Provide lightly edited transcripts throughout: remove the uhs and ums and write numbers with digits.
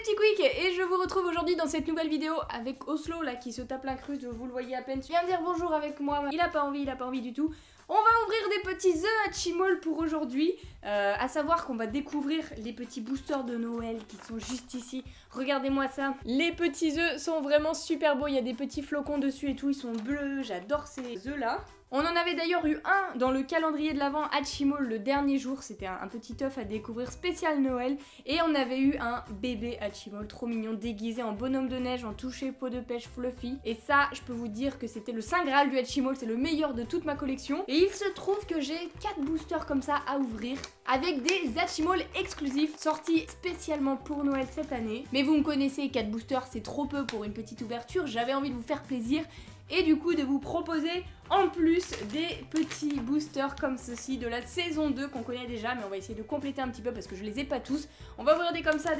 petits quicks et je vous retrouve aujourd'hui dans cette nouvelle vidéo avec Oslo là qui se tape l'incruste, vous le voyez à peine. Viens dire bonjour avec moi, il a pas envie du tout. On va ouvrir des petits œufs Hatchimals pour aujourd'hui, à savoir qu'on va découvrir les petits boosters de Noël qui sont juste ici. Regardez-moi ça, les petits œufs sont vraiment super beaux, il y a des petits flocons dessus et tout, ils sont bleus, j'adore ces œufs là. On en avait d'ailleurs eu un dans le calendrier de l'Avent Hatchimal le dernier jour, c'était un petit œuf à découvrir spécial Noël. Et on avait eu un bébé Hatchimal trop mignon, déguisé en bonhomme de neige, en touché peau de pêche fluffy. Et ça, je peux vous dire que c'était le Saint Graal du Hatchimal, c'est le meilleur de toute ma collection. Et il se trouve que j'ai 4 boosters comme ça à ouvrir, avec des Hatchimal exclusifs, sortis spécialement pour Noël cette année. Mais vous me connaissez, 4 boosters c'est trop peu pour une petite ouverture, j'avais envie de vous faire plaisir. Et du coup de vous proposer en plus des petits boosters comme ceci de la saison 2 qu'on connaît déjà, mais on va essayer de compléter un petit peu parce que je les ai pas tous. On va ouvrir des comme ça,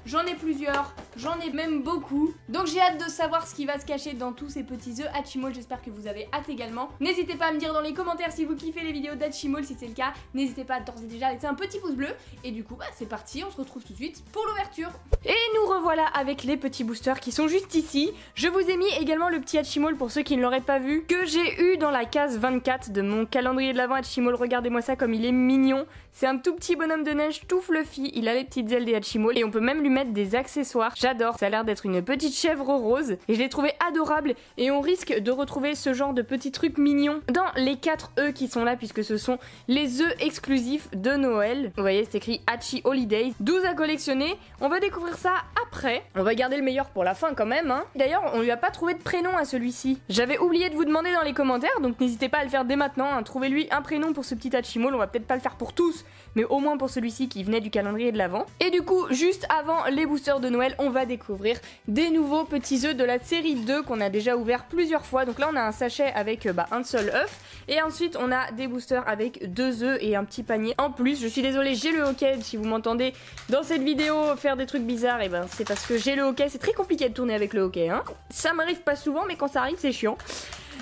j'en ai plusieurs, j'en ai même beaucoup. Donc j'ai hâte de savoir ce qui va se cacher dans tous ces petits œufs Hatchimal, j'espère que vous avez hâte également. N'hésitez pas à me dire dans les commentaires si vous kiffez les vidéos d'Hatchimal, si c'est le cas. N'hésitez pas d'ores et déjà à laisser un petit pouce bleu. Et du coup bah c'est parti, on se retrouve tout de suite pour l'ouverture. Et nous revoilà avec les petits boosters qui sont juste ici. Je vous ai mis également le petit Hatchimal pour ceux qui ne l'auraient pas vu, que j'ai eu dans la case 24 de mon calendrier de l'Avent Hatchimal. Regardez-moi ça comme il est mignon. C'est un tout petit bonhomme de neige tout fluffy, il a les petites ailes des Hatchimal et on peut même lui mettre des accessoires. J'adore, ça a l'air d'être une petite chèvre rose et je l'ai trouvé adorable et on risque de retrouver ce genre de petits trucs mignons dans les 4 œufs qui sont là puisque ce sont les œufs exclusifs de Noël. Vous voyez, c'est écrit Hatchi Holidays, 12 à collectionner. On va découvrir ça après. On va garder le meilleur pour la fin quand même, hein. D'ailleurs, on lui a pas trouvé de prénom à celui-ci. J'avais oublié de vous demander dans les commentaires, donc n'hésitez pas à le faire dès maintenant, hein. Trouvez-lui un prénom pour ce petit Hatchimal, on va peut-être pas le faire pour tous, mais au moins pour celui-ci qui venait du calendrier de l'Avent. Et du coup, juste avant les boosters de Noël, on va découvrir des nouveaux petits œufs de la série 2 qu'on a déjà ouvert plusieurs fois. Donc là, on a un sachet avec un seul œuf, et ensuite on a des boosters avec 2 œufs et un petit panier en plus. Je suis désolée, j'ai le hockey, si vous m'entendez dans cette vidéo faire des trucs bizarres, et ben c'est parce que j'ai le hockey, c'est très compliqué de tourner avec le hockey, hein. Ça m'arrive pas souvent, mais quand ça arrive, c'est chiant.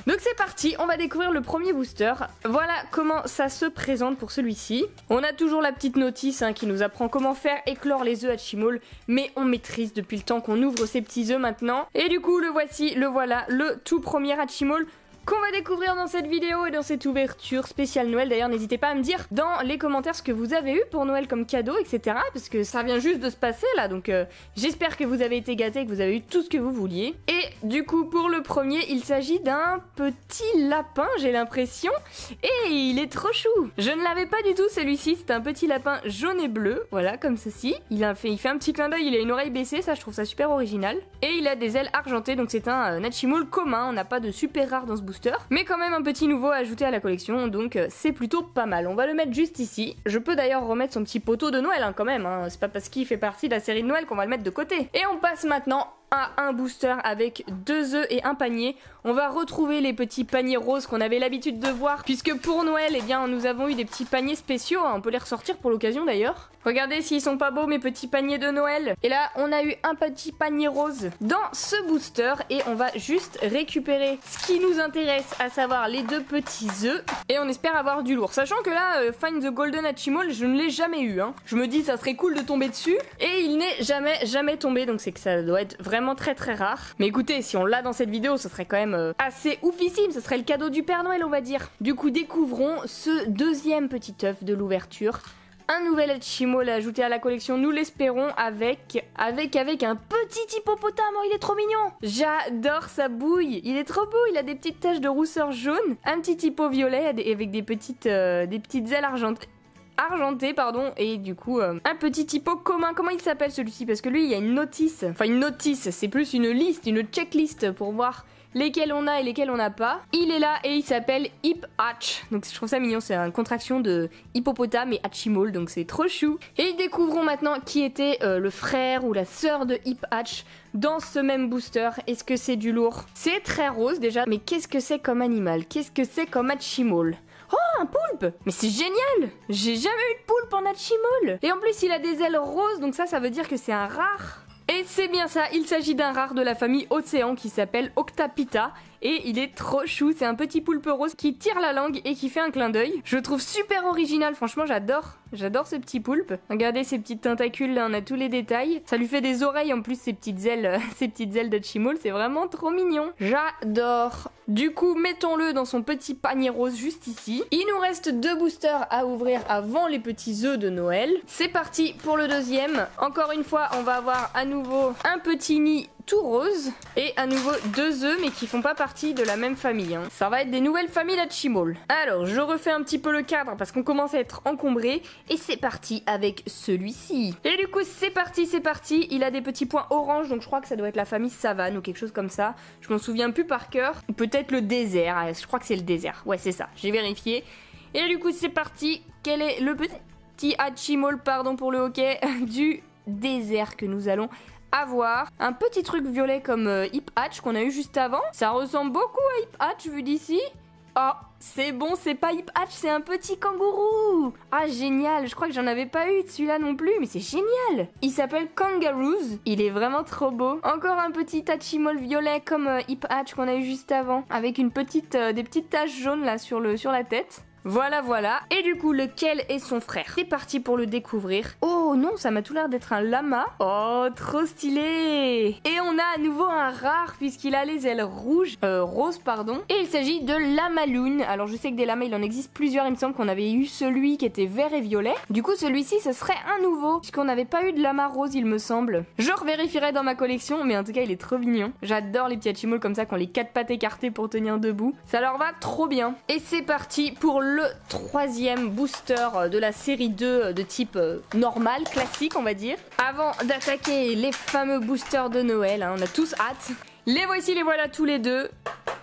Donc c'est parti, on va découvrir le premier booster. Voilà comment ça se présente pour celui-ci. On a toujours la petite notice qui nous apprend comment faire éclore les œufs Hatchimal, mais on maîtrise depuis le temps qu'on ouvre ces petits œufs maintenant. Et du coup, le voici, le voilà, le tout premier Hatchimal qu'on va découvrir dans cette vidéo et dans cette ouverture spéciale Noël. D'ailleurs, n'hésitez pas à me dire dans les commentaires ce que vous avez eu pour Noël comme cadeau, etc. Parce que ça vient juste de se passer là, donc j'espère que vous avez été gâtés et que vous avez eu tout ce que vous vouliez. Et du coup, pour le premier, il s'agit d'un petit lapin, j'ai l'impression. Et il est trop chou. Je ne l'avais pas du tout celui-ci, c'est un petit lapin jaune et bleu, voilà, comme ceci. Il fait un petit clin d'œil, il a une oreille baissée, ça je trouve ça super original. Et il a des ailes argentées, donc c'est un Hatchimal commun, on n'a pas de super rare dans ce booster. Mais quand même un petit nouveau à ajouter à la collection, donc c'est plutôt pas mal. On va le mettre juste ici. Je peux d'ailleurs remettre son petit poteau de Noël quand même, hein. C'est pas parce qu'il fait partie de la série de Noël qu'on va le mettre de côté. Et on passe maintenant à un booster avec 2 œufs et un panier. On va retrouver les petits paniers roses qu'on avait l'habitude de voir, puisque pour Noël, eh bien, nous avons eu des petits paniers spéciaux, on peut les ressortir pour l'occasion d'ailleurs. Regardez s'ils sont pas beaux mes petits paniers de Noël. Et là, on a eu un petit panier rose dans ce booster et on va juste récupérer ce qui nous intéresse, à savoir les 2 petits œufs. Et on espère avoir du lourd. Sachant que là, Find the Golden Hatchimal, je ne l'ai jamais eu, hein. Je me dis ça serait cool de tomber dessus et il n'est jamais tombé, donc c'est que ça doit être vraiment très rare. Mais écoutez, si on l'a dans cette vidéo, ce serait quand même assez oufissime, ce serait le cadeau du Père Noël, on va dire. Du coup, découvrons ce deuxième petit œuf de l'ouverture. Un nouvel Hatchimal à ajouter à la collection, nous l'espérons, avec un petit hippopotame. Oh, il est trop mignon. J'adore sa bouille, il est trop beau, il a des petites taches de rousseur jaune, un petit hippo violet avec des petites ailes argenté pardon, et du coup un petit hippo commun. Comment il s'appelle celui-ci? Parce que lui il y a une notice, enfin une notice, c'est plus une liste, une checklist pour voir lesquels on a et lesquels on n'a pas. Il est là et il s'appelle Hip Hatch, donc je trouve ça mignon, c'est une contraction de hippopotame et Hatchimal, donc c'est trop chou. Et découvrons maintenant qui était le frère ou la sœur de Hip Hatch dans ce même booster. Est-ce que c'est du lourd? C'est très rose déjà, mais qu'est-ce que c'est comme animal? Qu'est-ce que c'est comme Hatchimal? Oh, un poulpe! Mais c'est génial! J'ai jamais eu de poulpe en Hatchimal! Et en plus, il a des ailes roses, donc ça veut dire que c'est un rare. Et c'est bien ça, il s'agit d'un rare de la famille Océan qui s'appelle Octapita et il est trop chou. C'est un petit poulpe rose qui tire la langue et qui fait un clin d'œil. Je le trouve super original, franchement j'adore. J'adore ce petit poulpe. Regardez ces petites tentacules là, on a tous les détails. Ça lui fait des oreilles en plus, ces petites ailes de Chimol, c'est vraiment trop mignon. J'adore. Du coup, mettons-le dans son petit panier rose juste ici. Il nous reste 2 boosters à ouvrir avant les petits œufs de Noël. C'est parti pour le deuxième. Encore une fois, on va avoir à nouveau un petit nid tout rose et à nouveau 2 œufs mais qui font pas partie de la même famille. Ça va être des nouvelles familles à Chimol. Alors, je refais un petit peu le cadre parce qu'on commence à être encombré et c'est parti avec celui-ci. Et du coup, c'est parti. Il a des petits points orange donc je crois que ça doit être la famille savane ou quelque chose comme ça. Je m'en souviens plus par cœur. Ou peut-être le désert. Je crois que c'est le désert. Ouais, c'est ça. J'ai vérifié. Et du coup, c'est parti. Quel est le petit Hatchimol, pardon pour le hockey, du désert que nous allons avoir un petit truc violet comme Hip Hatch qu'on a eu juste avant. Ça ressemble beaucoup à Hip Hatch vu d'ici. Oh, c'est bon, c'est pas Hip Hatch, c'est un petit kangourou. Ah, génial, je crois que j'en avais pas eu de celui-là non plus, mais c'est génial. Il s'appelle Kangaroos, il est vraiment trop beau. Encore un petit Hatchimol violet comme Hip Hatch qu'on a eu juste avant, avec une petite, des petites taches jaunes là sur la tête. Voilà, voilà. Et du coup, lequel est son frère? C'est parti pour le découvrir. Oh non, ça m'a tout l'air d'être un lama. Oh, trop stylé. Et on a à nouveau un rare puisqu'il a les ailes roses, pardon. Et il s'agit de Lamaloon. Alors, je sais que des lamas, il en existe plusieurs. Il me semble qu'on avait eu celui qui était vert et violet. Du coup, celui-ci, ce serait un nouveau puisqu'on n'avait pas eu de lama rose, il me semble. Je revérifierai dans ma collection, mais en tout cas, il est trop mignon. J'adore les petits Hatchimals comme ça qui ont les 4 pattes écartées pour tenir debout. Ça leur va trop bien. Et c'est parti pour le 3e booster de la série 2 de type normal, classique on va dire. Avant d'attaquer les fameux boosters de Noël, on a tous hâte. Les voici, les voilà tous les deux.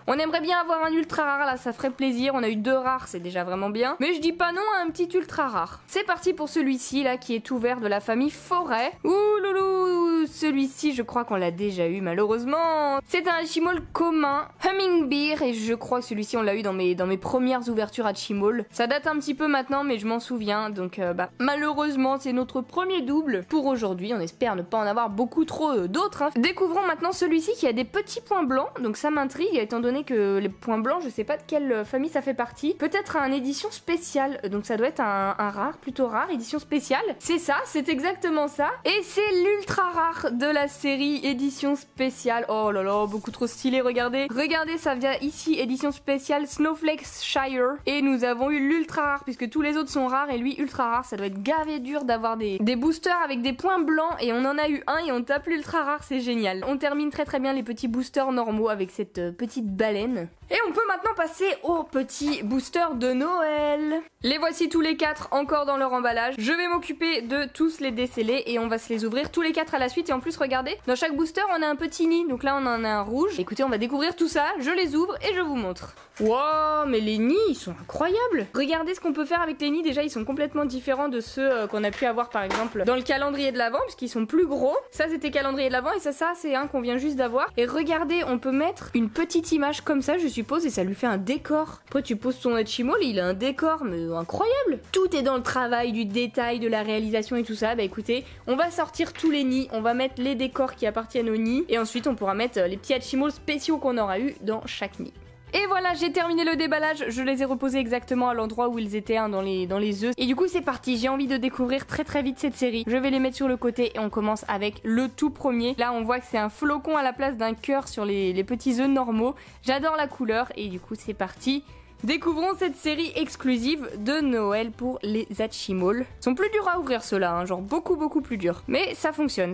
On aimerait bien avoir un ultra rare là, ça ferait plaisir. On a eu 2 rares, c'est déjà vraiment bien. Mais je dis pas non à un petit ultra rare. C'est parti pour celui-ci là qui est ouvert de la famille Forêt. Ouh loulou, celui-ci je crois qu'on l'a déjà eu malheureusement. C'est un Hatchimol commun, Hummingbear, et je crois que celui-ci on l'a eu dans mes premières ouvertures Hatchimol. Ça date un petit peu maintenant mais je m'en souviens. Donc malheureusement c'est notre premier double pour aujourd'hui. On espère ne pas en avoir beaucoup trop d'autres. Découvrons maintenant celui-ci qui a des petits points blancs. Donc ça m'intrigue étant donné que les points blancs, je sais pas de quelle famille ça fait partie. Peut-être un édition spéciale, donc ça doit être un rare, plutôt rare, édition spéciale. C'est ça, c'est exactement ça. Et c'est l'ultra rare de la série édition spéciale. Oh là là, beaucoup trop stylé, regardez. Regardez, ça vient ici, édition spéciale Snowflakes Shire. Et nous avons eu l'ultra rare, puisque tous les autres sont rares, et lui ultra rare, ça doit être gavé dur d'avoir des boosters avec des points blancs, et on en a eu un, et on tape l'ultra rare, c'est génial. On termine très très bien les petits boosters normaux avec cette petite baleine. Et on peut maintenant passer aux petits boosters de Noël. Les voici tous les 4 encore dans leur emballage. Je vais m'occuper de tous les déceler et on va se les ouvrir tous les 4 à la suite. Et en plus, regardez, dans chaque booster, on a un petit nid. Donc là, on en a un rouge. Écoutez, on va découvrir tout ça. Je les ouvre et je vous montre. Wow, mais les nids, ils sont incroyables. Regardez ce qu'on peut faire avec les nids. Déjà, ils sont complètement différents de ceux qu'on a pu avoir, par exemple, dans le calendrier de l'Avent, puisqu'ils sont plus gros. Ça, c'était calendrier de l'Avent et ça, c'est un qu'on vient juste d'avoir. Et regardez, on peut mettre une petite image comme ça, je suppose, et ça lui fait un décor. Après, tu poses ton Hatchimol, il a un décor, mais incroyable. Tout est dans le travail, du détail, de la réalisation et tout ça. Bah écoutez, on va sortir tous les nids, on va mettre les décors qui appartiennent aux nids, et ensuite on pourra mettre les petits Hatchimals spéciaux qu'on aura eu dans chaque nid. Et voilà, j'ai terminé le déballage, je les ai reposés exactement à l'endroit où ils étaient, dans les œufs. Et du coup c'est parti, j'ai envie de découvrir très très vite cette série. Je vais les mettre sur le côté et on commence avec le tout premier. Là on voit que c'est un flocon à la place d'un cœur sur les petits œufs normaux. J'adore la couleur et du coup c'est parti. Découvrons cette série exclusive de Noël pour les Hatchimals. Ils sont plus durs à ouvrir ceux-là, genre beaucoup plus durs. Mais ça fonctionne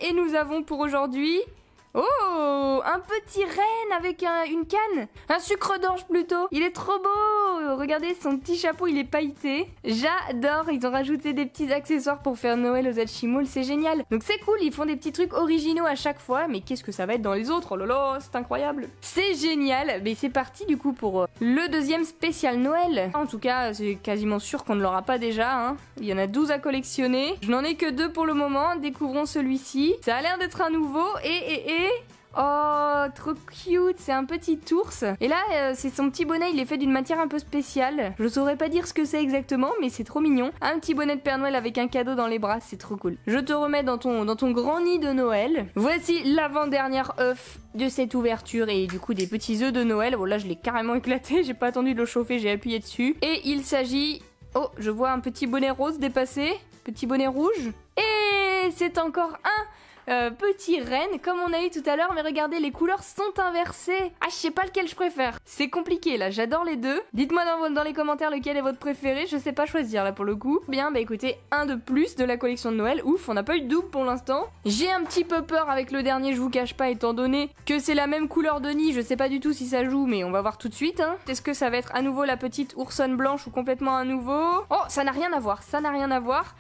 et nous avons pour aujourd'hui... Oh, un petit renne avec une canne, un sucre d'orge plutôt. Il est trop beau. Regardez son petit chapeau, il est pailleté. J'adore, ils ont rajouté des petits accessoires pour faire Noël aux Hatchimals, c'est génial. Donc c'est cool, ils font des petits trucs originaux à chaque fois. Mais qu'est-ce que ça va être dans les autres? Oh là là, c'est incroyable. C'est génial. Mais c'est parti du coup pour le deuxième spécial Noël. En tout cas, c'est quasiment sûr qu'on ne l'aura pas déjà. Il y en a 12 à collectionner. Je n'en ai que 2 pour le moment. Découvrons celui-ci. Ça a l'air d'être un nouveau et... Oh, trop cute, c'est un petit ours. Et là, c'est son petit bonnet, il est fait d'une matière un peu spéciale. Je saurais pas dire ce que c'est exactement, mais c'est trop mignon. Un petit bonnet de Père Noël avec un cadeau dans les bras, c'est trop cool. Je te remets dans ton grand nid de Noël. Voici l'avant-dernière œuf de cette ouverture et du coup des petits œufs de Noël. Bon là, je l'ai carrément éclaté, j'ai pas attendu de le chauffer, j'ai appuyé dessus. Et il s'agit... Oh, je vois un petit bonnet rose dépasser, petit bonnet rouge. Et c'est encore un... petit renne comme on a eu tout à l'heure, mais regardez, les couleurs sont inversées. Ah, je sais pas lequel je préfère. C'est compliqué là, j'adore les deux. Dites-moi dans les commentaires lequel est votre préféré, je sais pas choisir là pour le coup. Bien, bah écoutez, un de plus de la collection de Noël. Ouf, on n'a pas eu de double pour l'instant. J'ai un petit peu peur avec le dernier, je vous cache pas, étant donné que c'est la même couleur de nid. Je sais pas du tout si ça joue, mais on va voir tout de suite. Hein. Est-ce que ça va être à nouveau la petite oursonne blanche ou complètement à nouveau? Oh, ça n'a rien à voir, ça n'a rien à voir.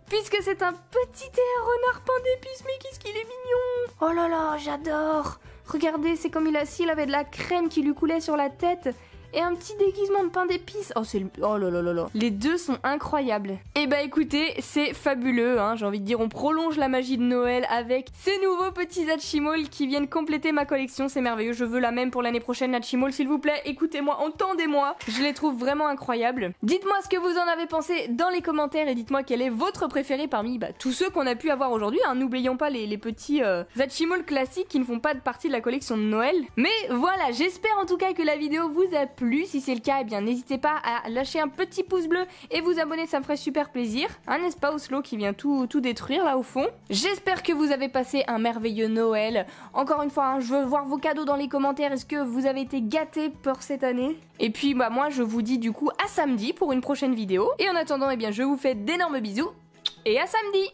Puisque c'est un petit renard pain d'épices, mais qu'est-ce qu'il est mignon! Oh là là, j'adore! Regardez, c'est comme s'il avait de la crème qui lui coulait sur la tête. Et un petit déguisement de pain d'épices. Oh là là là là. Les deux sont incroyables. Et bah écoutez, c'est fabuleux, hein. J'ai envie de dire, on prolonge la magie de Noël avec ces nouveaux petits Hatchimals qui viennent compléter ma collection. C'est merveilleux. Je veux la même pour l'année prochaine, Hatchimal, s'il vous plaît. Écoutez-moi, entendez-moi. Je les trouve vraiment incroyables. Dites-moi ce que vous en avez pensé dans les commentaires et dites-moi quel est votre préféré parmi tous ceux qu'on a pu avoir aujourd'hui. Hein. N'oublions pas les petits Hatchimals classiques qui ne font pas partie de la collection de Noël. Mais voilà, j'espère en tout cas que la vidéo vous a plu. Si c'est le cas, eh bien n'hésitez pas à lâcher un petit pouce bleu et vous abonner, ça me ferait super plaisir. Hein, n'est-ce pas, Oslo qui vient tout détruire là au fond. J'espère que vous avez passé un merveilleux Noël. Encore une fois, hein, je veux voir vos cadeaux dans les commentaires. Est-ce que vous avez été gâtés pour cette année? Et puis bah moi je vous dis du coup à samedi pour une prochaine vidéo. Et en attendant, eh bien je vous fais d'énormes bisous et à samedi.